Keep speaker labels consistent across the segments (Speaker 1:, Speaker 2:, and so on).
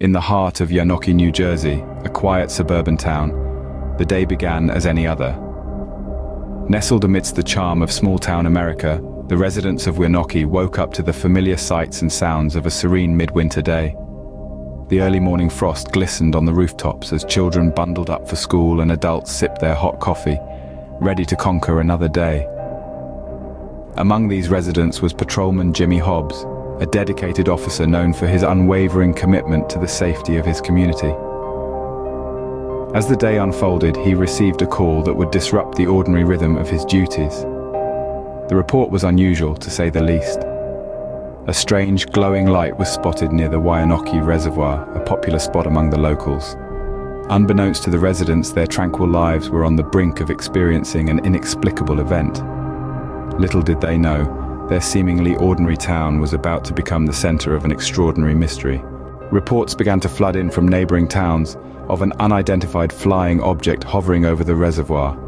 Speaker 1: In the heart of WANAQUE, New Jersey, a quiet suburban town, the day began as any other. Nestled amidst the charm of small-town America, the residents of WANAQUE woke up to the familiar sights and sounds of a serene midwinter day. The early morning frost glistened on the rooftops as children bundled up for school and adults sipped their hot coffee, ready to conquer another day. Among these residents was Patrolman Jimmy Hobbs, a dedicated officer known for his unwavering commitment to the safety of his community. As the day unfolded, he received a call that would disrupt the ordinary rhythm of his duties. The report was unusual, to say the least. A strange, glowing light was spotted near the WANAQUE Reservoir, a popular spot among the locals. Unbeknownst to the residents, their tranquil lives were on the brink of experiencing an inexplicable event. Little did they know, their seemingly ordinary town was about to become the center of an extraordinary mystery. Reports began to flood in from neighboring towns of an unidentified flying object hovering over the reservoir.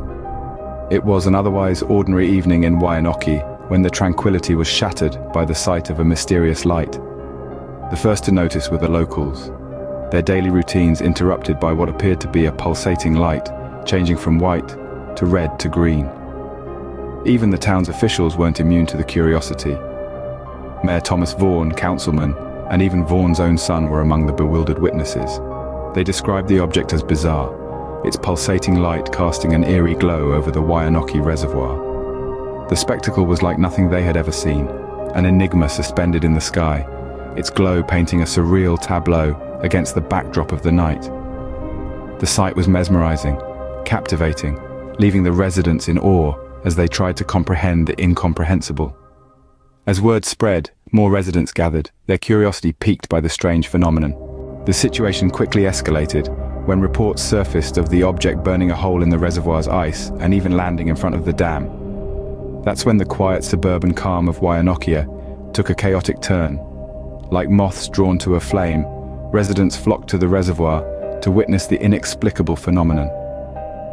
Speaker 1: It was an otherwise ordinary evening in WANAQUE when the tranquility was shattered by the sight of a mysterious light. The first to notice were the locals, their daily routines interrupted by what appeared to be a pulsating light, changing from white to red to green. Even the town's officials weren't immune to the curiosity. Mayor Thomas Vaughan, councilman, and even Vaughan's own son were among the bewildered witnesses. They described the object as bizarre, its pulsating light casting an eerie glow over the WANAQUE Reservoir. The spectacle was like nothing they had ever seen, an enigma suspended in the sky, its glow painting a surreal tableau against the backdrop of the night. The sight was mesmerizing, captivating, leaving the residents in awe as they tried to comprehend the incomprehensible. As word spread, more residents gathered, their curiosity piqued by the strange phenomenon. The situation quickly escalated when reports surfaced of the object burning a hole in the reservoir's ice and even landing in front of the dam. That's when the quiet suburban calm of WANAQUE took a chaotic turn. Like moths drawn to a flame, residents flocked to the reservoir to witness the inexplicable phenomenon.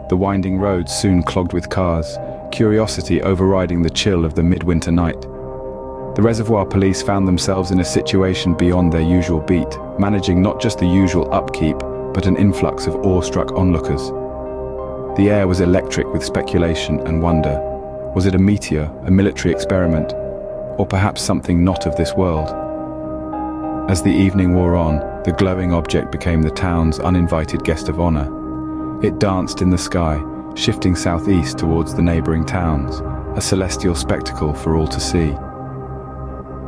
Speaker 1: The winding roads soon clogged with cars, curiosity overriding the chill of the midwinter night. The reservoir police found themselves in a situation beyond their usual beat, managing not just the usual upkeep, but an influx of awestruck onlookers. The air was electric with speculation and wonder. Was it a meteor, a military experiment, or perhaps something not of this world? As the evening wore on, the glowing object became the town's uninvited guest of honor. It danced in the sky, shifting southeast towards the neighboring towns, a celestial spectacle for all to see.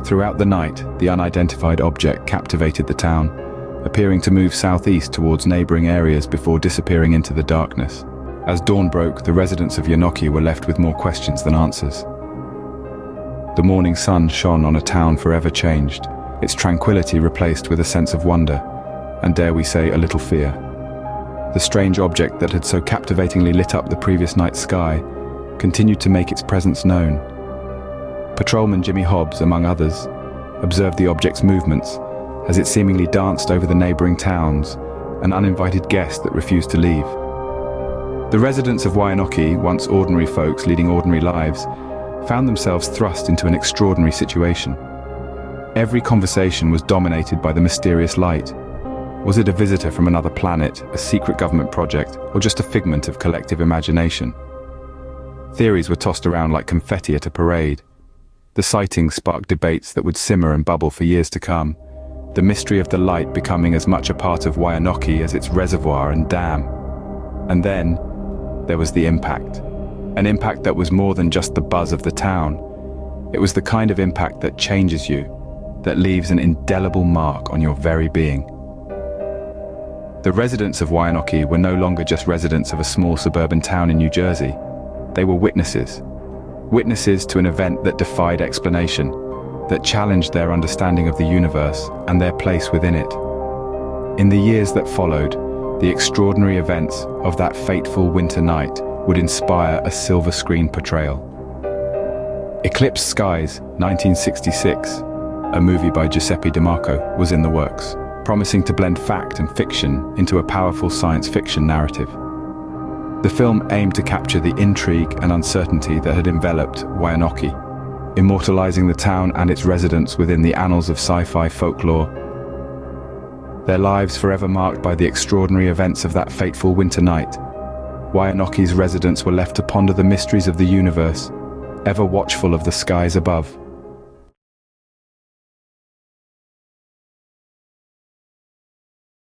Speaker 1: Throughout the night, the unidentified object captivated the town, appearing to move southeast towards neighboring areas before disappearing into the darkness. As dawn broke, the residents of WANAQUE were left with more questions than answers. The morning sun shone on a town forever changed, its tranquility replaced with a sense of wonder, and dare we say, a little fear. The strange object that had so captivatingly lit up the previous night's sky continued to make its presence known. Patrolman Jimmy Hobbs, among others, observed the object's movements as it seemingly danced over the neighboring towns, an uninvited guest that refused to leave. The residents of WANAQUE, once ordinary folks leading ordinary lives, found themselves thrust into an extraordinary situation. Every conversation was dominated by the mysterious light. Was it a visitor from another planet, a secret government project, or just a figment of collective imagination? Theories were tossed around like confetti at a parade. The sighting sparked debates that would simmer and bubble for years to come, the mystery of the light becoming as much a part of WANAQUE as its reservoir and dam. And then, there was the impact. An impact that was more than just the buzz of the town. It was the kind of impact that changes you, that leaves an indelible mark on your very being. The residents of WANAQUE were no longer just residents of a small suburban town in New Jersey. They were witnesses to an event that defied explanation, that challenged their understanding of the universe and their place within it. In the years that followed, the extraordinary events of that fateful winter night would inspire a silver screen portrayal. Eclipsed Skies, 1966, a movie by Giuseppe DeMarco, was in the works, promising to blend fact and fiction into a powerful science fiction narrative. The film aimed to capture the intrigue and uncertainty that had enveloped WANAQUE, immortalizing the town and its residents within the annals of sci-fi folklore. their lives forever marked by the extraordinary events of that fateful winter night. WANAQUE's residents were left to ponder the mysteries of the universe, ever watchful of the skies above.